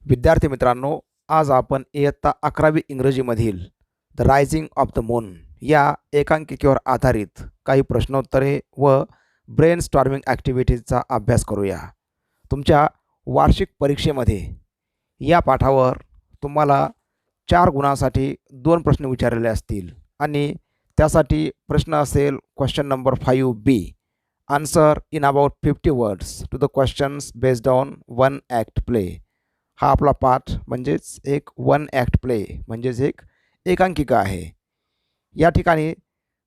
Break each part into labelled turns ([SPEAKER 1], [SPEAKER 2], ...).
[SPEAKER 1] विद्यार्थी मित्रांनो, आज आपण इयत्ता 11वी इंग्रजीमधील the rising of the moon या एकांकिकेवर आधारित काही प्रश्नोत्तरे व ब्रेनस्टॉर्मिंग ॲक्टिव्हिटीजचा अभ्यास करूया. तुमच्या वार्षिक परीक्षेमध्ये या पाठावर तुम्हाला 4 गुणांसाठी 2 प्रश्न विचारलेले असतील आणि त्यासाठी प्रश्न असेल question number 5B. Answer in about 50 words to the questions based on one act play. हा आपला पाठ म्हणजेच एक वन ॲक्ट प्ले म्हणजेच एक एकांकिका आहे. या ठिकाणी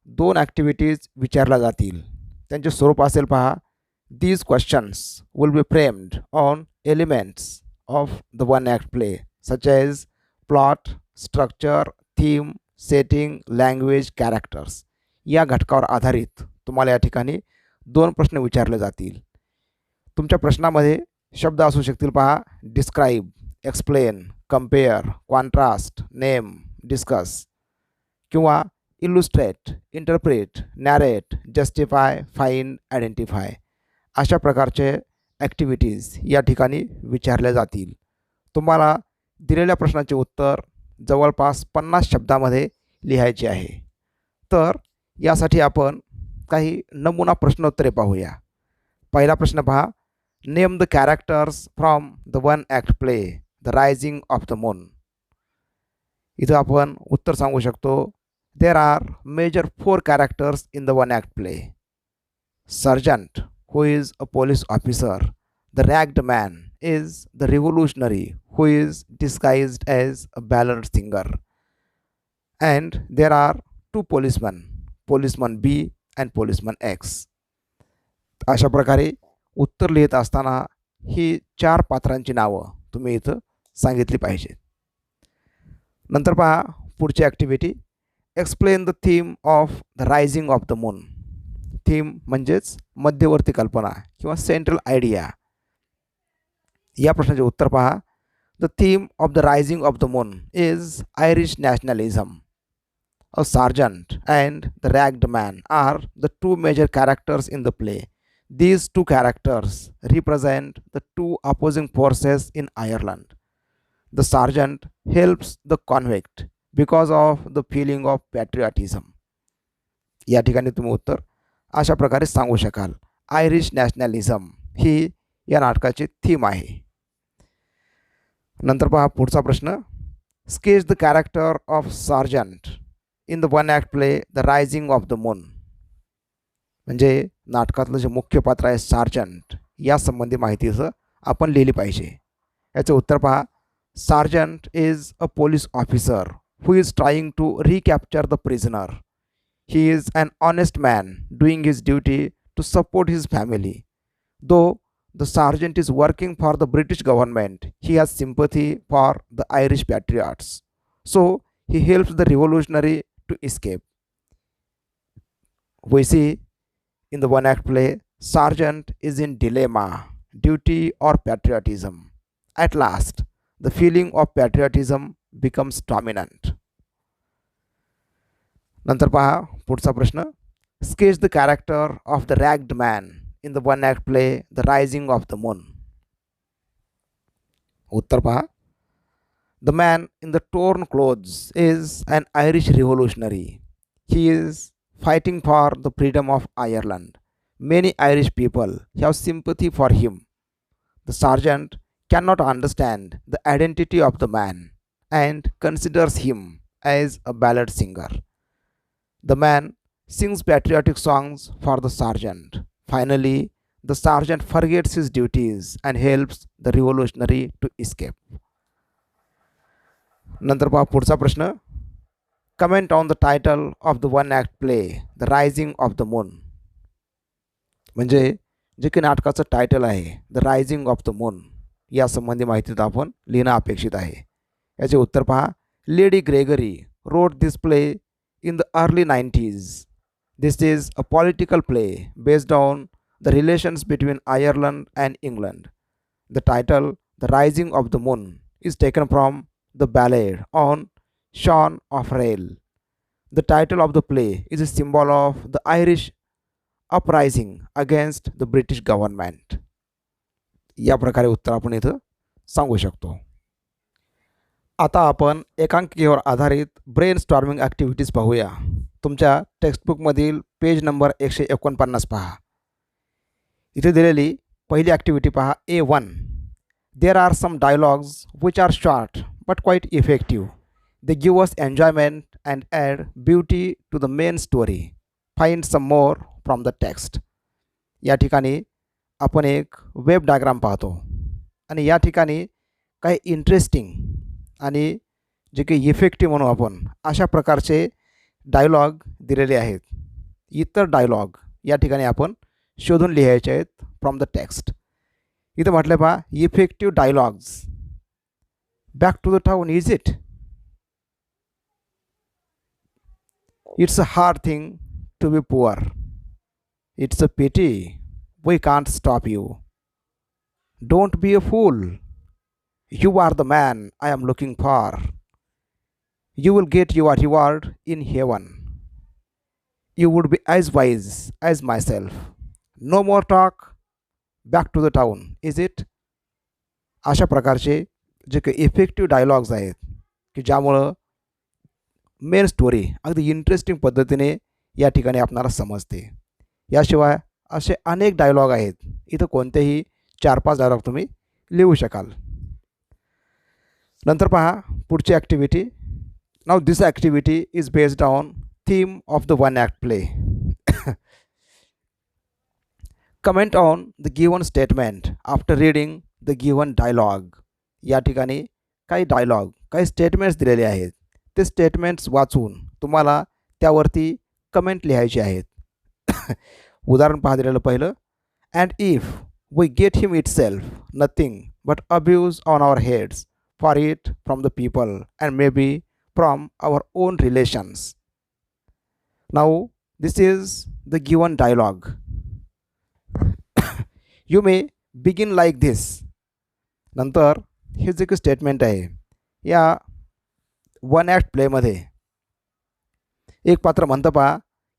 [SPEAKER 1] 2 ॲक्टिव्हिटीज विचारल्या जातील. त्यांचे स्वरूप असेल पहा. These questions will be framed on elements of the one act play such as plot, structure, theme, setting, language, characters. या घटकावर आधारित तुम्हाला या ठिकाणी 2 प्रश्न विचारले जातील. तुमच्या प्रश्नामध्ये शब्द असू शकतील पहा. Describe, explain, compare, contrast, name, discuss किंवा illustrate, interpret, narrate, justify, find, identify. अशा प्रकारचे ॲक्टिव्हिटीज या ठिकाणी विचारल्या जातील. तुम्हाला दिलेल्या प्रश्नाचे उत्तर जवळपास 50 शब्दामध्ये लिहायचे आहे. तर यासाठी आपण काही नमुना प्रश्नोत्तरे पाहूया. पहिला प्रश्न पहा. Name the characters from the one act play the rising of the moon. इथं आपण उत्तर सांगू शकतो. There are major 4 characters in the one act play. Sergeant who is a police officer. The ragged man is the revolutionary who is disguised as a ballad singer. And there are 2 policemen, policeman B and policeman X. अशा प्रकारे उत्तर लिहित असताना ही 4 पात्रांची नावं तुम्ही इथं सांगितली पाहिजे. नंतर पहा पुढची activity. Explain the theme of the rising of the moon. Theme म्हणजेच मध्यवर्ती कल्पना किंवा सेंट्रल आयडिया. या प्रश्नाचे उत्तर पहा. The theme of the rising of the moon is Irish nationalism. A sergeant and the ragged man are the 2 major characters in the play. These 2 characters represent the 2 opposing forces in Ireland. The sergeant helps the convict because of the feeling of patriotism. या ठिकाणी तुम्ही उत्तर अशा प्रकारे सांगू शकाल. Irish nationalism ही या नाटकाची थीम आहे. नंतर पहा पुढचा प्रश्न. Sketch the character of sergeant in the one act play the rising of the moon. म्हणजे नाटकातलं जे मुख्य पात्र आहे सार्जंट या संबंधी माहितीचं आपण लिहिली पाहिजे. याचे उत्तर पहा. Sergeant is a police officer who is trying to recapture the prisoner. He is an honest man doing his duty to support his family. Though the sergeant is working for the British government he has sympathy for the Irish patriots. So he helps the revolutionary to escape. We see in the one act play, Sergeant is in dilemma, duty or patriotism. At last, the feeling of patriotism becomes dominant. नंतर पहा पुढचा प्रश्न. Sketch the character of the ragged man in the one act play The Rising of the Moon. उत्तर पहा. The man in the torn clothes is an Irish revolutionary. He is fighting for the freedom of Ireland. Many Irish people have sympathy for him. The sergeant cannot understand the identity of the man and considers him as a ballad singer. The man sings patriotic songs for the sergeant. Finally, the sergeant forgets his duties and helps the revolutionary to escape. नंतर पहा पुढचा प्रश्न. Comment on the title of the one act play The Rising of the Moon. म्हणजे जे की नाटकाचं title आहे the rising of the moon या संबंधी माहिती आपण लिहिणं अपेक्षित आहे. याचे उत्तर पहा. Lady Gregory wrote this play in the early 90s. This is a political play based on the relations between Ireland and England. The title the rising of the moon is taken from the ballad on Shaun of Rail. The title of the play is a symbol of the Irish uprising against the British government. या प्रकारे उत्तर आपण इथं सांगू शकतो. आता आपण एकांकिकेवर आधारित ब्रेन स्टॉर्मिंग ॲक्टिव्हिटीज पाहूया. तुमच्या टेक्स्टबुकमधील पेज नंबर 149 पहा. इथे दिलेली पहिली ॲक्टिव्हिटी पहा. A1. There are some dialogues which are short but quite effective. They give us enjoyment and add beauty to the main story. Find some more from the text. या ठिकाणी आपण एक web diagram पाहतो आणि या ठिकाणी काही इंटरेस्टिंग आणि जे काही इफेक्टिव्ह म्हणू आपण अशा प्रकारचे डायलॉग दिलेले आहेत. इतर डायलॉग या ठिकाणी आपण शोधून लिहायचे आहेत फ्रॉम द टेक्स्ट. इथं म्हटलं पहा, effective dialogues. Back to the town is it? It's a hard thing to be poor. It's a pity we can't stop you. Don't be a fool. You are the man I am looking for. You will get your reward in heaven. You would be as wise as myself. No more talk. Back to the town, is it? अशा प्रकारचे जे काही effective dialogues आहेत की ज्यामुळं main story अगदी interesting पद्धतीने या ठिकाणी आपणाला समजते. याशिवाय असे अनेक डायलॉग आहेत. इथं कोणतेही 4-5 डायलॉग तुम्ही लिहू शकाल. नंतर पहा पुढची ॲक्टिव्हिटी. नाव this activity is based on theme of the one act play. Comment on the given statement after reading the given dialogue. या ठिकाणी काही डायलॉग काही स्टेटमेंट्स दिलेले आहेत. ते स्टेटमेंट्स वाचून तुम्हाला त्यावरती कमेंट लिहायचे आहेत. उदाहरण पहा दिलेलं पहिलं. And if we get him itself nothing but abuse on our heads for it from the people and maybe from our own relations. Now this is the given dialogue. You may begin like this. नंतर हे जे काही statement आहे या one act प्लेमध्ये एक पात्र म्हणतं पहा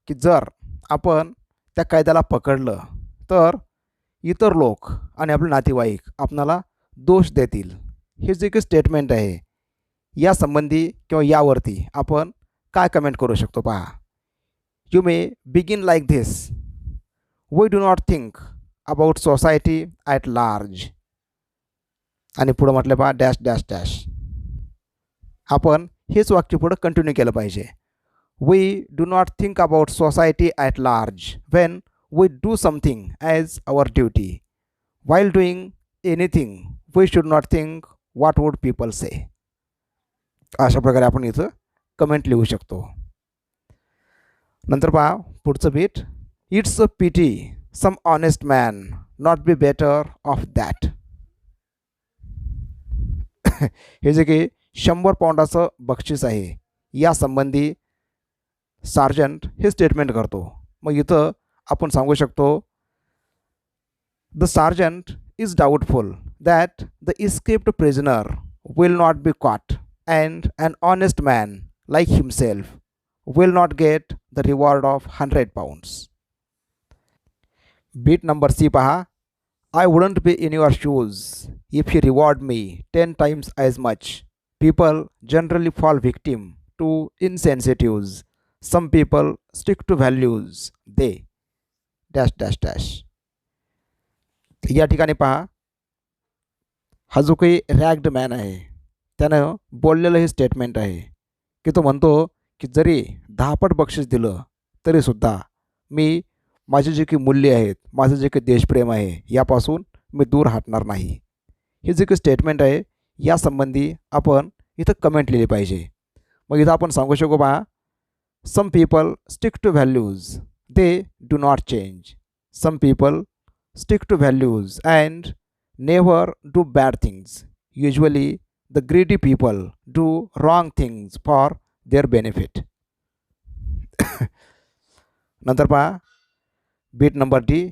[SPEAKER 1] की जर आपण त्या कायद्याला पकडलं तर इतर लोक आणि आपले नातेवाईक आपणाला दोष देतील. हे जे काही स्टेटमेंट आहे यासंबंधी किंवा यावरती आपण काय कमेंट करू शकतो पहा. You may begin like this. We do not think about society at large. आणि पुढं म्हटलं पहा डॅश डॅश डॅश. आपण हेच वाक्य पुढं कंटिन्यू केलं पाहिजे. We do not think about society at large when we do something as our duty. While doing anything we should not think what would people say. अशा प्रकारे आपण इथं कमेंट लिहू शकतो. नंतर पहा पुढचं beat. It's a pity some honest man not be better off that. हे जे की 100 पाऊंडाचं बक्षीस आहे यासंबंधी सार्जंट हे स्टेटमेंट करतो. मग इथं आपण सांगू शकतो the sergeant is doubtful that the escaped prisoner will not be caught and an honest man like himself will not get the reward of 100 pounds. Beat number C paha. I wouldn't be in your shoes if you reward me 10 times as much. People generally fall victim to insensitives. Some people stick to values. They dash dash dash. या ठिकाणी पहा हा जो काही रॅग्ड man आहे त्यानं बोललेलं हे स्टेटमेंट आहे की तो म्हणतो की जरी 10 पट बक्षीस दिलं तरीसुद्धा मी माझे जे काही मूल्य आहेत माझं जे काही देशप्रेम आहे यापासून मी दूर हटणार नाही. हे जे काही स्टेटमेंट आहे यासंबंधी आपण इथं कमेंट लिहिली पाहिजे. मग इथं आपण सांगू शकू बा some people stick to values they do not change. Some people stick to values and never do bad things. Usually the greedy people do wrong things for their benefit. नंतर पहा beat number D.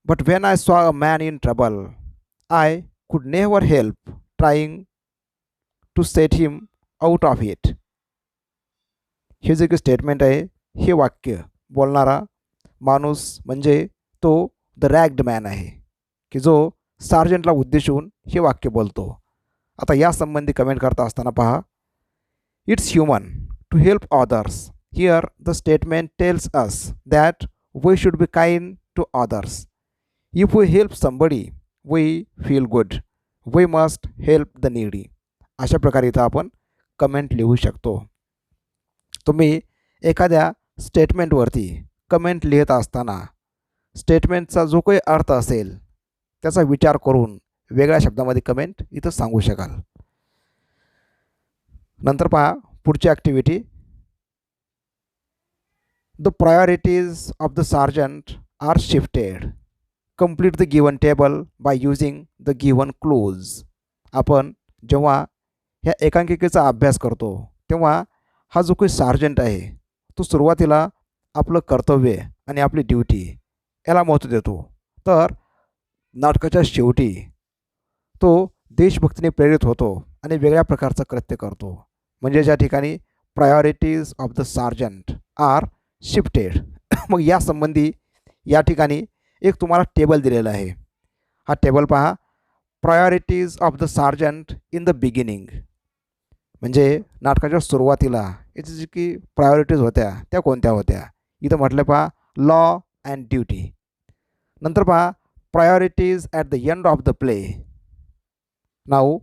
[SPEAKER 1] But when I saw a man in trouble, I could never help trying to set him out of it. हे जे काही statement आहे हे वाक्य बोलणारा माणूस म्हणजे तो द रॅग्ड मॅन आहे की जो सार्जंटला उद्देशून हे वाक्य बोलतो. आता यासंबंधी कमेंट करता असताना पहा It's human to help others. Here the statement tells us that we should be kind to others. If we help somebody, we feel good. We must help the needy. अशा प्रकारे इथं आपण कमेंट लिहू शकतो. तुम्ही एखाद्या स्टेटमेंटवरती कमेंट लिहित असताना स्टेटमेंटचा जो काही अर्थ असेल त्याचा विचार करून वेगळ्या शब्दामध्ये कमेंट इथं सांगू शकाल. नंतर पहा पुढची activity. The priorities of the sergeant are shifted. Complete the given table by using the given cloze. आपण जेव्हा ह्या एकांकिकेचा अभ्यास करतो तेव्हा हा जो काही सार्जंट आहे तो सुरुवातीला आपलं कर्तव्य आणि आपली ड्युटी याला महत्त्व देतो. तर नाटकाच्या शेवटी तो देशभक्तीने प्रेरित होतो आणि वेगळ्या प्रकारचं कृत्य करतो. म्हणजे ज्या ठिकाणी priorities of the sergeant are shifted. मग यासंबंधी या ठिकाणी एक तुम्हाला टेबल दिलेला आहे. हा टेबल पहा. Priorities of the sergeant in the beginning. म्हणजे नाटकाच्या सुरुवातीला याची जी की प्रायोरिटीज होत्या त्या कोणत्या होत्या. इथं म्हटलं पहा लॉ अँड ड्युटी. नंतर पहा priorities at the end of the play. Now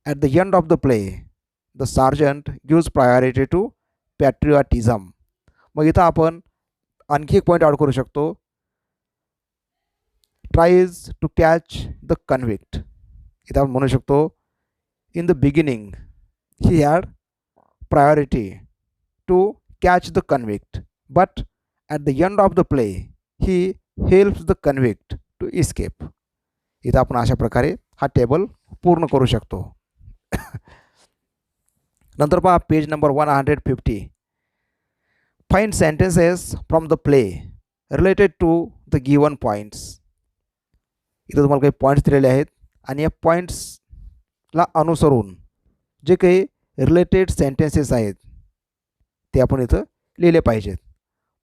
[SPEAKER 1] at the end of the play the sergeant gives priority to patriotism. मग इथं आपण आणखी एक पॉईंट ॲड करू शकतो. Tries to catch the convict. इथं आपण म्हणू शकतो in the beginning he had priority to catch the convict but at the end of the play he helps the convict to escape. इथं आपण अशा प्रकारे हा टेबल पूर्ण करू शकतो. नंतर पहा page number 150. Find sentences from the play related to the given points. इथं तुम्हाला काही पॉईंट्स दिलेले आहेत आणि या पॉईंट्सला अनुसरून जे काही रिलेटेड सेंटेन्सेस आहेत ते आपण इथं लिहिले पाहिजेत.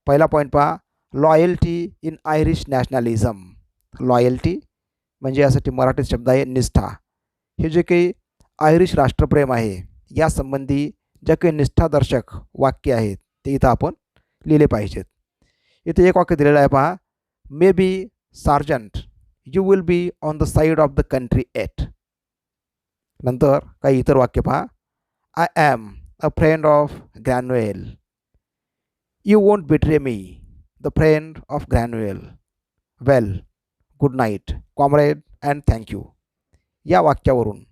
[SPEAKER 1] पहिला पॉईंट पहा लॉयल्टी इन आयरिश नॅशनॅलिझम. लॉयल्टी म्हणजे यासाठी मराठी शब्द आहे निष्ठा. हे जे काही आयरिश राष्ट्रप्रेम आहे यासंबंधी ज्या काही निष्ठादर्शक वाक्य आहेत ते इथं आपण लिहिले पाहिजेत. इथे एक वाक्य दिलेलं आहे पहा. May be sergeant you will be on the side of the country yet. नंतर काही इतर वाक्य पहा. I am a friend of Granuaile. You won't betray me the friend of Granuaile. Well good night comrade and thank you. या वाक्यावरून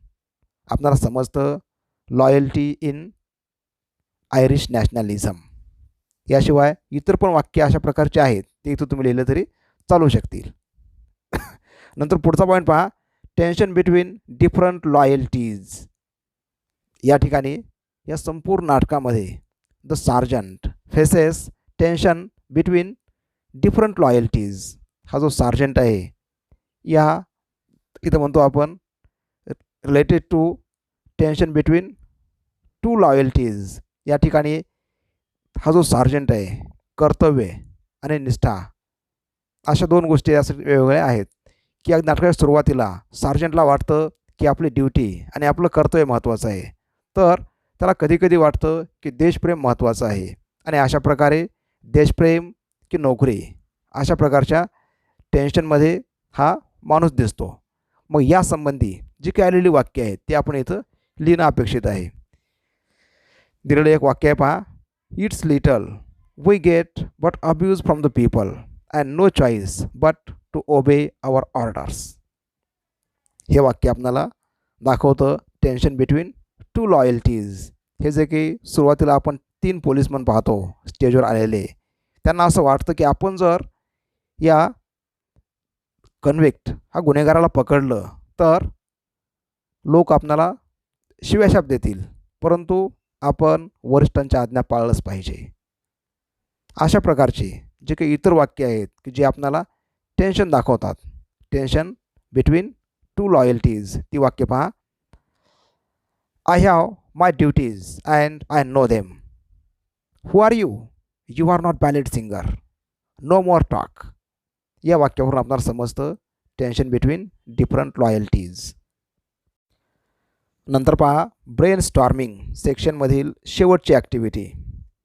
[SPEAKER 1] आपल्याला समजतं loyalty in Irish नॅशनॅलिझम. याशिवाय इतर पण वाक्य अशा प्रकारचे आहेत ते इथं तुम्ही लिहिलं तरी चालू शकतील. नंतर पुढचा पॉईंट पहा. Tension between different loyalties. या ठिकाणी या संपूर्ण नाटकामध्ये the sergeant faces tension between different loyalties. हा जो सार्जंट आहे या इथं म्हणतो आपण related to tension between two loyalties. या ठिकाणी हा जो सार्जंट आहे कर्तव्य आणि निष्ठा अशा दोन गोष्टी यासाठी वेगवेगळ्या आहेत की या नाटकाच्या सुरुवातीला सार्जंटला वाटतं की आपली ड्युटी आणि आपलं कर्तव्य महत्त्वाचं आहे. तर त्याला कधीकधी वाटतं की देशप्रेम महत्त्वाचं आहे आणि अशा प्रकारे देशप्रेम की नोकरी अशा प्रकारच्या टेन्शनमध्ये हा माणूस दिसतो. मग यासंबंधी जी काही आलेली वाक्य आहेत ते आपण इथं लिहिणं अपेक्षित आहे. दिलेलं एक वाक्य आहे पहा. It's little we get but abuse from the people and no choice but to obey our orders. हे वाक्य आपल्याला दाखवतं टेन्शन बिटवीन टू लॉयल्टीज. हे जे की सुरुवातीला आपण 3 पोलीसमन पाहतो स्टेजवर आलेले. त्यांना असं वाटतं की आपण जर या कन्व्हिक्ट हा गुन्हेगाराला पकडलं तर लोक आपल्याला शिव्याशाप देतील, परंतु आपण वरिष्ठांच्या आज्ञा पाळलंच पाहिजे. अशा प्रकारचे जे काही इतर वाक्य आहेत की जे आपल्याला टेन्शन दाखवतात. Tension between two loyalties. ती वाक्य पहा. I have my duties and I know them. Who are you? You are not ballad singer. No more talk. या वाक्यावरून आपल्याला समजतं टेन्शन बिटवीन डिफरंट लॉयल्टीज. नंतर पहा ब्रेन स्टॉर्मिंग सेक्शनमधील शेवटची activity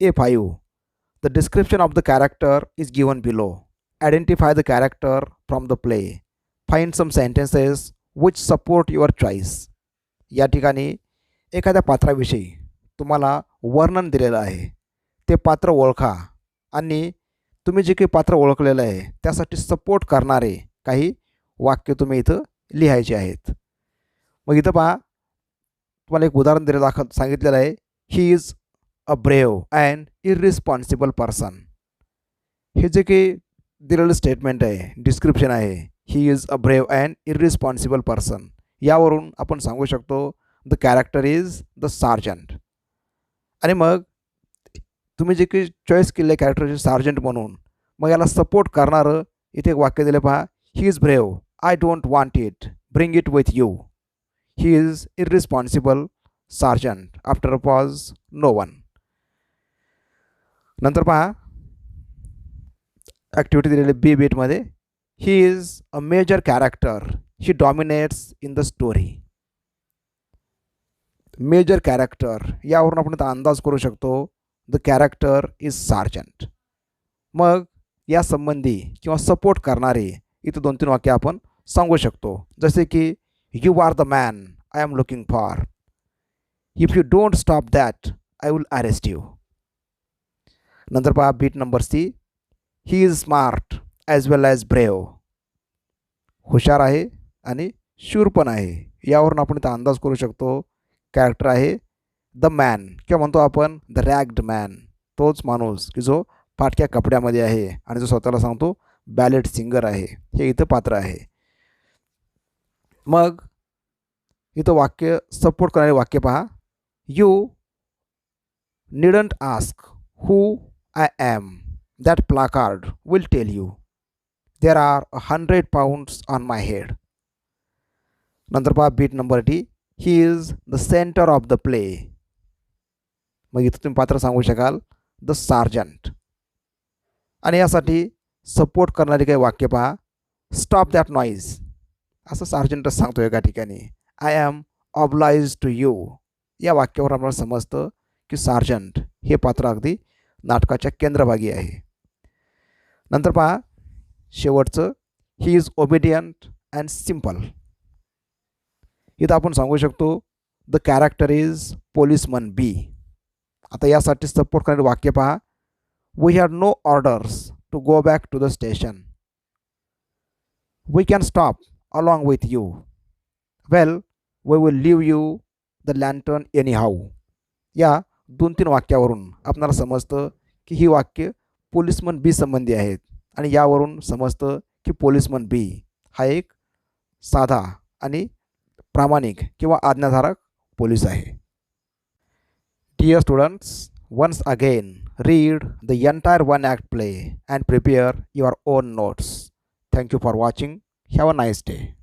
[SPEAKER 1] A5. The description of the character is given below. Identify the character from the play. Find some sentences which support your choice. या ठिकाणी एखाद्या पात्राविषयी तुम्हाला वर्णन दिलेलं आहे, ते पात्र ओळखा आणि तुम्ही जे काही पात्र ओळखलेलं आहे त्यासाठी सपोर्ट करणारे काही वाक्य तुम्ही इथं लिहायचे आहेत. मग इथं पहा तुम्हाला एक उदाहरण सांगितलेलं आहे, ही is a brave and irresponsible person. हे जे काही दिलेलं स्टेटमेंट आहे, डिस्क्रिप्शन आहे, ही is a brave and irresponsible person, यावरून आपण सांगू शकतो the character is the sergeant. आणि मग तुम्ही जे काही चॉईस केले कॅरेक्टरचे सार्जंट म्हणून, मग याला सपोर्ट करणारं इथे एक वाक्य दिलं पहा, he is brave, I don't want it, bring it with you. He is irresponsible sergeant. After a pause, no one. नंतर पहा ॲक्टिव्हिटी दिलेली बी बीटमध्ये, he is a major character, he dominates in the story. Major character यावरून आपण आता अंदाज करू शकतो द कॅरेक्टर इज सार्जंट. मग या संबंधी किंवा सपोर्ट करणारे इथं 2-3 वाक्य आपण सांगू शकतो, जसे की you are the man I am looking for. If you don't stop that I will arrest you. नंतर पहा beat number C, he is smart as well as brave. हुशार आहे आणि शूर पण आहे. यावरून आपण इथं अंदाज करू शकतो कॅरेक्टर आहे द मॅन, किंवा म्हणतो आपण द रॅग्ड मॅन, तोच माणूस की जो फाटक्या कपड्यामध्ये आहे आणि जो स्वतःला सांगतो बॅलेट सिंगर आहे, हे इथं पात्र आहे. मग इथं वाक्य सपोर्ट करणारे वाक्य पहा, you needn't ask who I am, that placard will tell you. There are 100 pounds on my head. नंतर पहा beat number D, he is the centre of the play. मग इथं तुम्ही पात्र सांगू शकाल द सार्जंट. आणि यासाठी सपोर्ट करणारी काही वाक्य पहा, स्टॉप दॅट नॉईज, असं सार्जंटच सांगतो एका ठिकाणी. I am oblige to you. या वाक्यावर आपल्याला समजतं की सार्जंट हे पात्र अगदी नाटकाच्या केंद्रभागी आहे. नंतर पहा शेवटचं, he is obedient and simple. इथं आपण सांगू शकतो the character is policeman B. आता यासाठी सपोर्ट करणारे वाक्य पहा, we had no orders to go back to the station. We can stop along with you. Well, we will leave you the lantern anyhow. या 2-3 वाक्यावरून आपल्याला समजतं की ही वाक्य पोलिसमन बी संबंधी आहेत, आणि यावरून समजतं की पोलिसमन बी हा एक साधा आणि प्रामाणिक किंवा आज्ञाधारक पोलीस आहे. Dear students, once again read the entire one act play and prepare your own notes. Thank you for watching. Have a nice day.